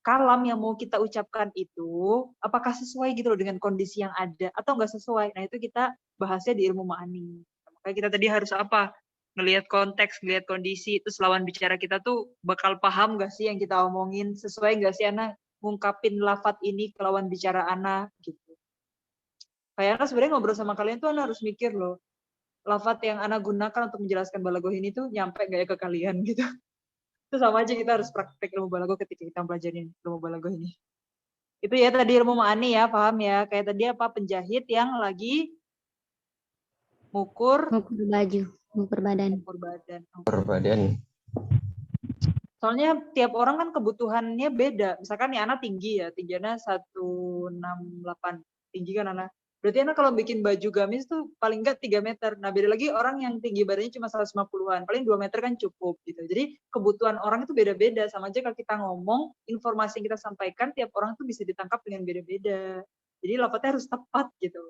Kalam yang mau kita ucapkan itu apakah sesuai gitu loh dengan kondisi yang ada atau enggak sesuai. Nah, itu kita bahasnya di ilmu ma'ani. Makanya kita tadi harus apa? Ngelihat konteks, ngelihat kondisi, terus lawan bicara kita tuh bakal paham gak sih yang kita omongin, sesuai gak sih Ana ngungkapin lafat ini ke lawan bicara Ana gitu. Kayak Ana sebenarnya ngobrol sama kalian tuh Ana harus mikir loh, lafat yang Ana gunakan untuk menjelaskan balagoh ini tuh nyampe gak ya ke kalian gitu. Itu sama aja kita harus praktek ilmu balaghah ketika kita pelajari ilmu balaghah ini. Itu ya tadi ilmu ma'ani ya, paham ya? Kayak tadi apa, penjahit yang lagi ngukur Ngukur baju, ngukur badan. badan. Perbadan. Soalnya tiap orang kan kebutuhannya beda. Misalkan nih anak tinggi ya, tingginya 168. Tinggi kan anak. Berarti anak kalau bikin baju gamis tuh paling enggak 3 meter. Nah beda lagi orang yang tinggi badannya cuma 150-an. Paling 2 meter kan cukup gitu. Jadi kebutuhan orang itu beda-beda. Sama aja kalau kita ngomong, informasi yang kita sampaikan tiap orang tuh bisa ditangkap dengan beda-beda. Jadi lafadznya harus tepat gitu.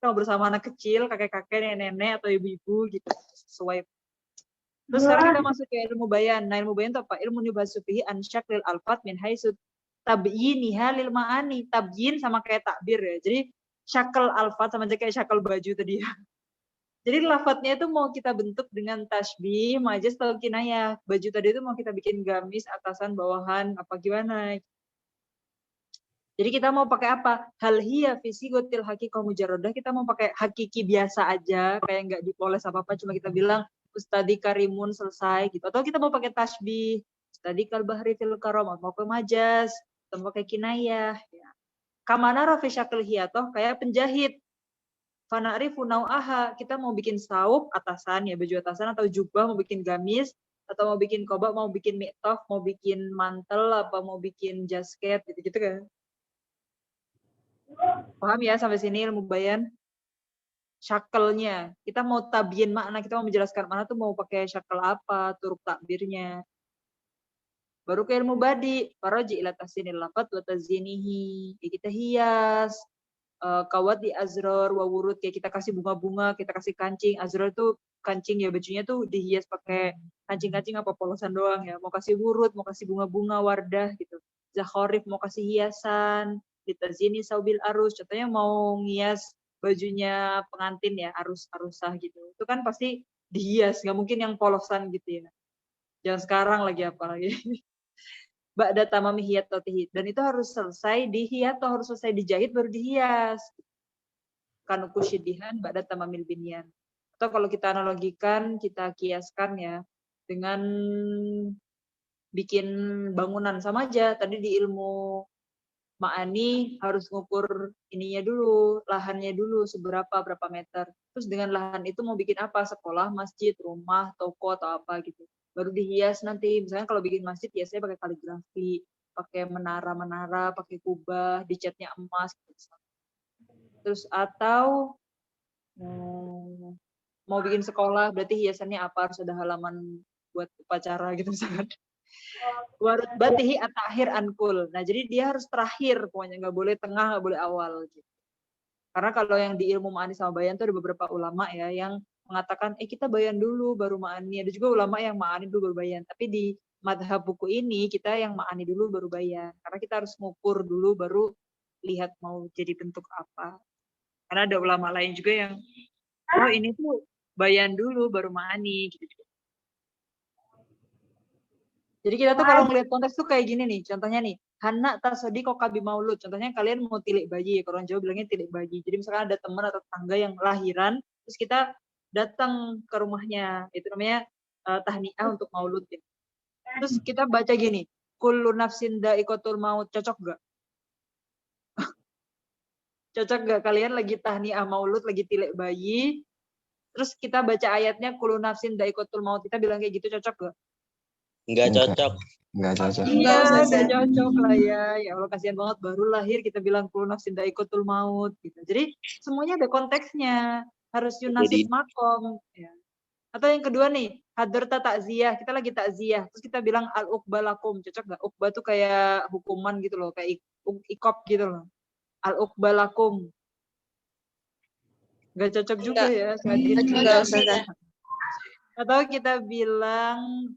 Kalau bersama anak kecil, kakek-kakek, nenek-nenek, atau ibu-ibu gitu. Sesuai. Terus sekarang kita masuk ke ilmu bayan. Nah, ilmu bayan itu apa? Ilmu nubhasu fihi an syaklil alfat min haitsu tabyiniha lil ma'ani. Tabyin sama kayak takbir ya. Jadi syakal alfat sama aja kayak syakal baju tadi ya. Jadi lafadznya itu mau kita bentuk dengan tasbih, majaz atau kinayah. Baju tadi itu mau kita bikin gamis, atasan, bawahan, apa gimana. Jadi kita mau pakai apa? Hal hiya fi sigotil haqiqah mujarradah, kita mau pakai hakiki biasa aja, kayak nggak dipoles apa-apa, cuma kita bilang Ustadi Karimun selesai gitu. Atau kita mau pakai tasbih, Ustadi Kalbahri fil karam, mau pakai majaz, atau mau pakai kinayah. Ya. Kamana rafi syakil hiyatoh, kayak penjahit. Fana'rifu nau'aha, kita mau bikin saup atasan, ya baju atasan, atau jubah, mau bikin gamis, atau mau bikin kobak, mau bikin mi'tof, mau bikin mantel, apa mau bikin jasket, gitu-gitu kan. Paham ya sampai sini ilmu bayan? Syakelnya. Kita mau tabyin makna, kita mau menjelaskan makna tuh mau pakai syakel apa, turuk takbirnya. Baru ke ilmu badi. Faraji ila tahsinil lafat wa tazinihi. Ya kita hias. Kawat di azror, wa wurud. Kayak kita kasih bunga-bunga, kita kasih kancing. Azror itu kancing ya, bajunya tuh dihias pakai kancing-kancing apa polosan doang ya. Mau kasih wurud, mau kasih bunga-bunga, wardah gitu. Zakhorif mau kasih hiasan. Ditazini saubil arus. Contohnya mau ngias bajunya pengantin ya, arusah gitu. Itu kan pasti dihias, nggak mungkin yang polosan gitu ya. Jangan sekarang lagi apalagi. Ba'da tamami hiyat totihid. Dan itu harus selesai dihiyat atau harus selesai dijahit baru dihias. Kanukusyidihan ba'da tamamil binyan. Atau kalau kita analogikan, kita kiaskan ya, dengan bikin bangunan sama aja. Tadi di ilmu ma'ani harus ngukur ininya dulu, lahannya dulu seberapa, berapa meter. Terus dengan lahan itu mau bikin apa? Sekolah, masjid, rumah, toko, atau apa gitu. Baru dihias nanti. Misalnya kalau bikin masjid, biasanya pakai kaligrafi, pakai menara-menara, pakai kubah, dicatnya emas. Gitu. Terus atau mau bikin sekolah, berarti hiasannya apa? Harus ada halaman buat upacara gitu misalkan. Warut batihi at-takhir ankul. Nah, jadi dia harus terakhir, pokoknya nggak boleh tengah, nggak boleh awal. Gitu. Karena kalau yang di ilmu ma'ani sama bayan tuh ada beberapa ulama ya yang mengatakan, kita bayan dulu baru ma'ani. Ada juga ulama yang ma'ani dulu baru bayan. Tapi di madhab buku ini kita yang ma'ani dulu baru bayan. Karena kita harus ngukur dulu baru lihat mau jadi bentuk apa. Karena ada ulama lain juga yang, ini tuh bayan dulu baru ma'ani. Gitu. Jadi kita tuh kalau ngeliat konteks tuh kayak gini nih, contohnya nih, Hana tasodi kok kabi maulud, contohnya kalian mau tilik bayi, kalau orang Jawa bilangnya tilik bayi. Jadi misalkan ada teman atau tetangga yang lahiran, terus kita datang ke rumahnya, itu namanya tahniah untuk maulud. Ya. Terus kita baca gini, kullu nafsin da'iqatul maut, cocok gak? Cocok gak kalian lagi tahniah maulud, lagi tilik bayi, terus kita baca ayatnya kullu nafsin da'iqatul maut, kita bilang kayak gitu, cocok gak? Enggak cocok. Enggak cocok. Iya, enggak cocok lah ya. Ya Allah, kasihan banget baru lahir kita bilang kullu nafsin dha'iqatul maut gitu. Jadi semuanya ada konteksnya. Harus yunasib makom ya. Atau yang kedua nih, hadrata takziah. Kita lagi takziah, terus kita bilang al-uqbalakum. Cocok enggak? Uqbah tuh kayak hukuman gitu loh, kayak ikop gitu loh. Al-uqbalakum. Enggak cocok juga ya. Enggak, Ustazah. Atau kita bilang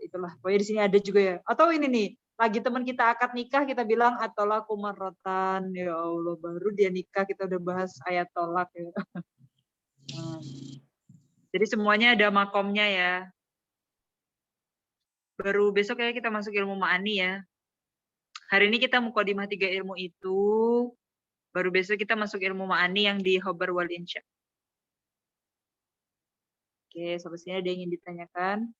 itulah, pokoknya di sini ada juga ya. Atau ini nih, lagi teman kita akad nikah, kita bilang atolak kumarrotan, ya Allah, baru dia nikah kita udah bahas ayat tolak ya. Jadi semuanya ada makomnya ya. Baru besok ya kita masuk ilmu ma'ani ya. Hari ini kita mukadimah 3 ilmu itu, baru besok kita masuk ilmu ma'ani yang di khobar wal insya. Oke, sampai sini ada yang ingin ditanyakan?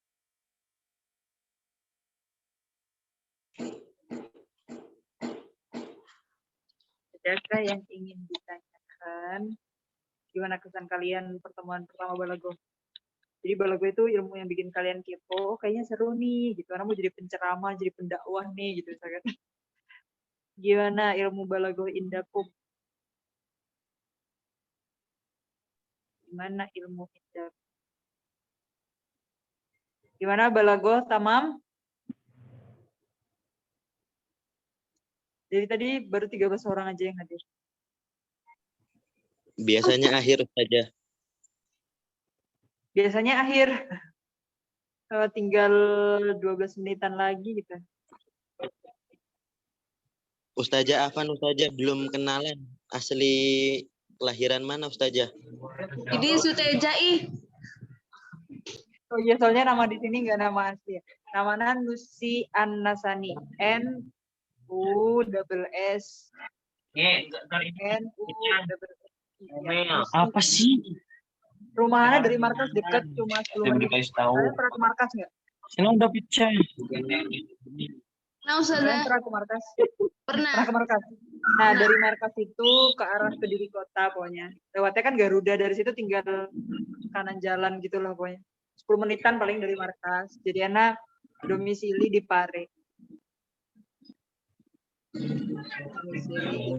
Adakah yang ingin ditanyakan? Gimana kesan kalian pertemuan pertama Balago? Jadi Balago itu ilmu yang bikin kalian kepo, oh, kayaknya seru nih, gitu. Karena mau jadi penceramah, jadi pendakwah nih, gitu misalkan. Gimana ilmu Balago Indakum? Gimana ilmu Indakum? Gimana Balago, Tamam? Jadi tadi baru 13 orang aja yang hadir. Biasanya akhir saja. Biasanya akhir. Tinggal 12 menitan lagi gitu. Ustazah Afan, Ustazah belum kenalan. Asli kelahiran mana Ustazah? Jadi Sutejai. Oh iya, soalnya nama di sini nggak nama asli. Namanya Nusi An-Nasani. N-U-S-S. N-U-S-S. Apa sih? Rumahnya dari markas dekat, cuma 10 menit. Kalian pernah ke markas nggak? Ini udah pecah. Nah, Kalian Ustazah. pernah ke markas? Pernah. Pernah ke markas? Nah, dari markas itu ke arah Kediri Kota pokoknya. Lewatnya kan Garuda, dari situ tinggal kanan jalan gitu loh pokoknya. 10 menitan paling dari markas. Jadi Ana domisili di Pare. Domisili.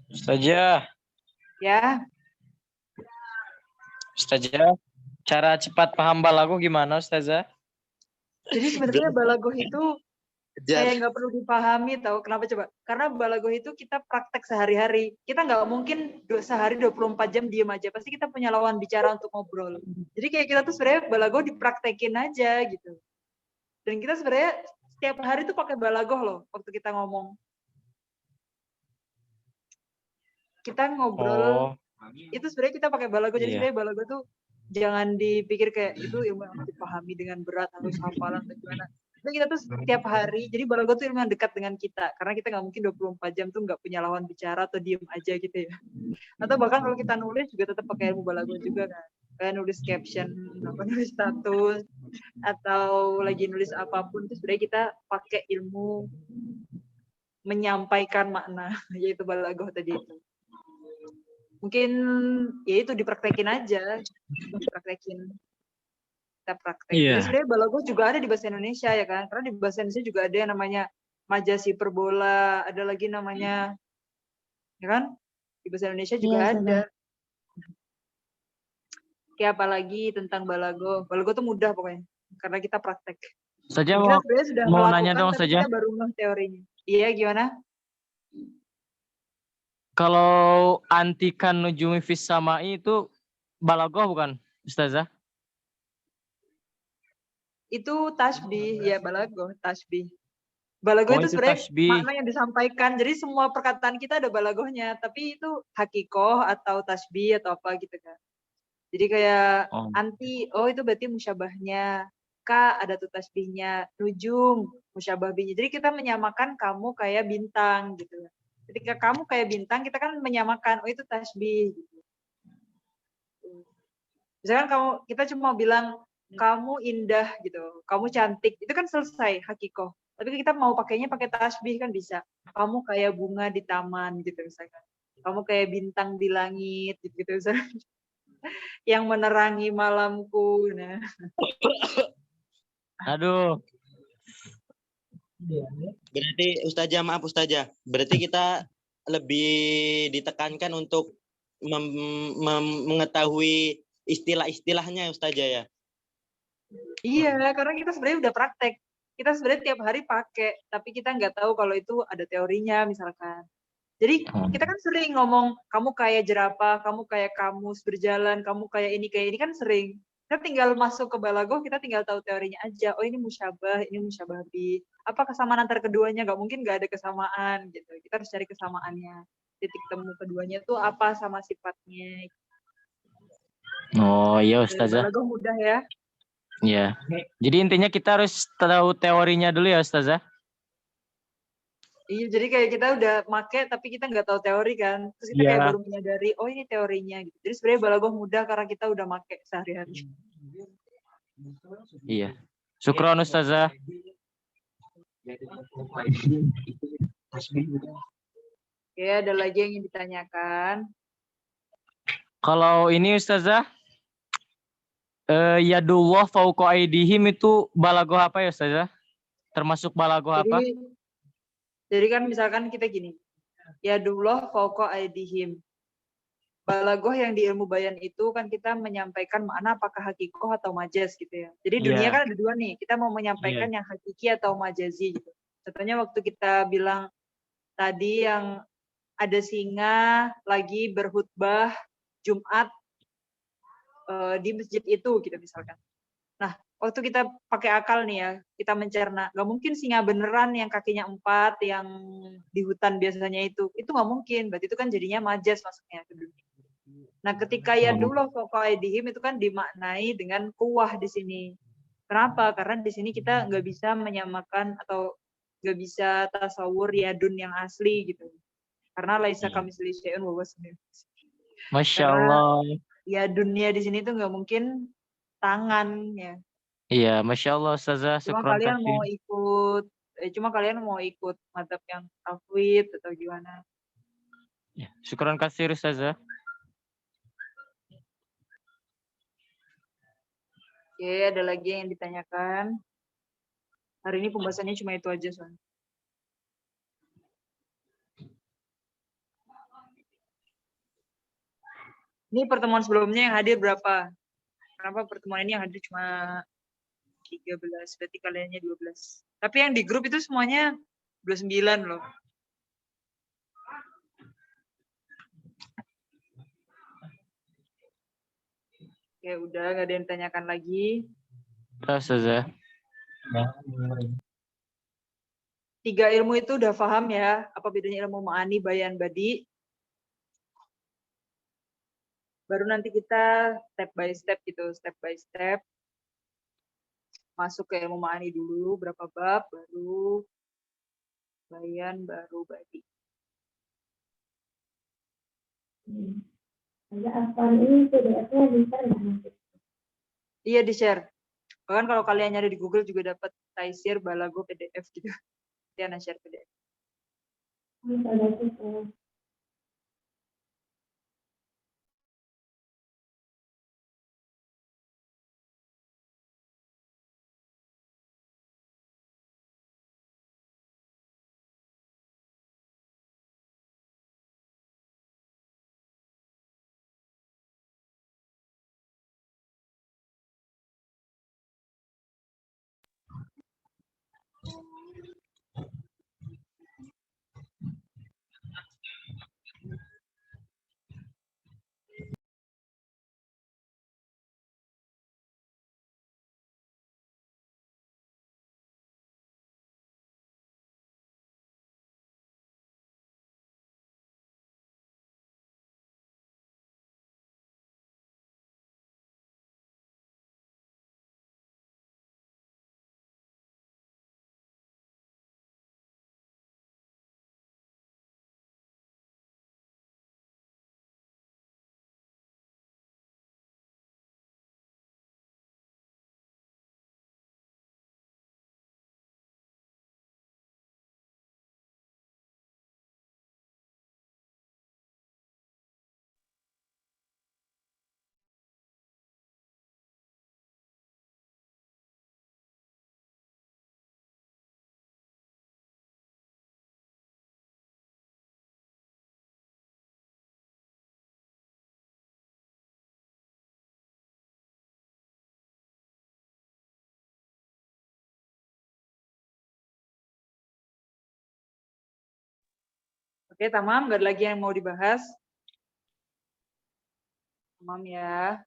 Ustazah, Ya, Ustazah, cara cepat paham Balago gimana Ustazah? jadi sebenarnya Balagoh itu Jar. kayak nggak perlu dipahami tau. Kenapa coba? Karena Balagoh itu kita praktek sehari-hari. Kita nggak mungkin sehari 24 jam diem aja. Pasti kita punya lawan bicara untuk ngobrol. Jadi kayak kita tuh sebenarnya Balagoh dipraktekin aja gitu. Dan kita sebenarnya setiap hari tuh pakai Balagoh loh waktu kita ngomong. Kita ngobrol, itu sebenarnya kita pakai Balagoh. Jadi sebenarnya Balagoh tuh jangan dipikir kayak itu ilmu yang harus dipahami dengan berat, harus hafalan atau gimana. Tapi kita tuh setiap hari, jadi Balagoh tuh ilmu yang dekat dengan kita. Karena kita nggak mungkin 24 jam tuh nggak punya lawan bicara atau diem aja gitu ya. Atau bahkan kalau kita nulis juga tetap pakai ilmu Balagoh juga kan. Kayak nulis caption, nulis status, atau lagi nulis apapun, itu sebenarnya kita pakai ilmu menyampaikan makna, yaitu Balagoh tadi itu. Mungkin ya itu dipraktekin aja, dipraktekin. Kita praktek. Jadi sebenarnya Balagoh juga ada di bahasa Indonesia ya kan, karena di bahasa Indonesia juga ada yang namanya majasi perbola, ada lagi namanya, ya kan? Di bahasa Indonesia juga ada. Kayak apalagi tentang Balagoh. Balagoh tuh mudah pokoknya, karena kita praktek. Ustazah Kita sebenarnya sudah mau melakukan, nanya dong tapi Ustazah. kita baru ngeh teorinya. Iya, gimana? Kalau antikan nujumi fis samai itu Balagoh bukan Ustazah? Itu tasbih, ya Balagoh, tasbih. Balagoh itu itu sebenarnya tasbih. makna yang disampaikan. Jadi semua perkataan kita ada balagohnya, tapi itu hakikoh atau tasbih atau apa gitu kan. Jadi kayak anti, oh itu berarti musyabahnya. Ka ada tuh tasbihnya, nujum, musyabah binya. Jadi kita menyamakan kamu kayak bintang gitu. Ketika kamu kayak bintang, kita kan menyamakan, oh itu tasbih. Gitu. Misalkan kita cuma bilang, kamu indah gitu, kamu cantik, itu kan selesai hakikoh. Tapi kita mau pakainya pakai tasbih kan bisa. Kamu kayak bunga di taman gitu misalkan. Kamu kayak bintang di langit gitu misalkan. Yang menerangi malamku. Nah. Aduh. Berarti Ustazah, maaf Ustazah. Berarti kita lebih ditekankan untuk mengetahui istilah-istilahnya Ustazah ya. Iya, karena kita sebenarnya udah praktek. Kita sebenarnya tiap hari pakai, tapi kita nggak tahu kalau itu ada teorinya misalkan. Jadi kita kan sering ngomong, kamu kayak jerapah, kamu kayak kamus berjalan, kamu kayak ini kan sering. Kita tinggal masuk ke Balagoh, kita tinggal tahu teorinya aja. Oh ini musyabah, ini musyababi. Apa kesamaan antar keduanya? Nggak mungkin nggak ada kesamaan gitu. Kita harus cari kesamaannya. Titik temu keduanya tuh apa sama sifatnya. Oh iya Ustazah. Balagoh mudah ya. Iya. Jadi intinya kita harus tahu teorinya dulu ya Ustazah. Iya, jadi kayak kita udah make tapi kita nggak tahu teori kan. Terus kita kayak baru menyadari, oh ini teorinya gitu. Jadi sebenarnya Balagoh mudah karena kita udah make sehari-hari. Iya. Syukron Ustazah. Oke, ada lagi yang ingin ditanyakan? Kalau ini Ustazah, yadullah fauqa aidihim itu balagoh apa ya Ustazah? Termasuk balagoh apa? Jadi kan misalkan kita gini, yadullah fauqa aidihim. Balagoh yang di ilmu bayan itu kan kita menyampaikan makna apakah hakikoh atau majaz gitu ya. Jadi dunia Iya. kan ada dua nih, kita mau menyampaikan yang hakiki atau majazi gitu. Contohnya waktu kita bilang tadi yang ada singa lagi berkhutbah Jumat di masjid itu gitu misalkan. Nah, waktu kita pakai akal nih ya, kita mencerna, nggak mungkin singa beneran yang kakinya 4 yang di hutan biasanya itu nggak mungkin, berarti itu kan jadinya majas masuknya ke dunia. Nah, ketika ya dulu faqaidihim itu kan dimaknai dengan kuwah di sini. Kenapa? Karena di sini kita nggak bisa menyamakan atau nggak bisa tasawur yadun yang asli gitu. Karena laisa kamitslihi syai'un wa huwas samiul basir. Masya Karena Allah. ya dunia di sini tuh nggak mungkin tangan ya. Iya, Masya Allah Ustazah. Cuma Syukran kalian kasih. mau ikut madzhab yang tafwid atau gimana? Ya, syukran kasih Ustazah. Oke, ada lagi yang ditanyakan? Hari ini pembahasannya cuma itu aja soalnya. Ini pertemuan sebelumnya yang hadir berapa? Kenapa pertemuan ini yang hadir cuma 13, berarti kaliannya 12. Tapi yang di grup itu semuanya 29 loh. Ya udah, nggak ada yang ditanyakan lagi. Ustazah. 3 ilmu itu udah paham ya, apa bedanya ilmu ma'ani, bayan, badi. Baru nanti kita step by step gitu, step by step. Masuk ke ilmu ma'ani dulu, berapa bab, baru bayan, baru badi. Iya, di-share. Bahkan kalau kalian nyari di Google juga dapat Taisir Balago PDF gitu. Dia share PDF. Oke, tamam. Nggak ada lagi yang mau dibahas. Tamam ya.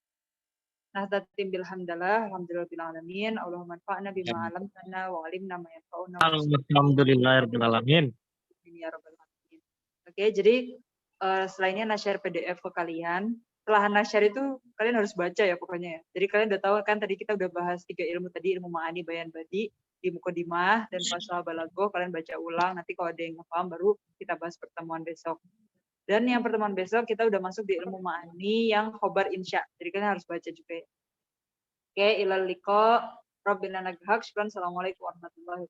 Nah, tatim bilhamdalillah, alhamdulillahirrahmanirrahim. Allahumma anfa'na bima 'allamtana wa 'allimna ma yanfa'una wa Alhamdulillahirrahmanirrahim. ya rabbal alamin. Oke, jadi setelah ini Ana share PDF ke kalian. Setelah Ana share itu kalian harus baca ya pokoknya ya. Jadi kalian udah tahu kan tadi kita udah bahas 3 ilmu tadi, ilmu ma'ani, bayan, badi, di muqaddimah dan fasal balaghah. Kalian baca ulang, nanti kalau ada yang nggak paham baru kita bahas pertemuan besok. Dan yang pertemuan besok kita udah masuk di ilmu ma'ani yang khobar insya. Jadi kalian harus baca juga ya. Oke, ilal liqa. Rabbina naghak. Syukran. Assalamualaikum warahmatullahi wabarakatuh.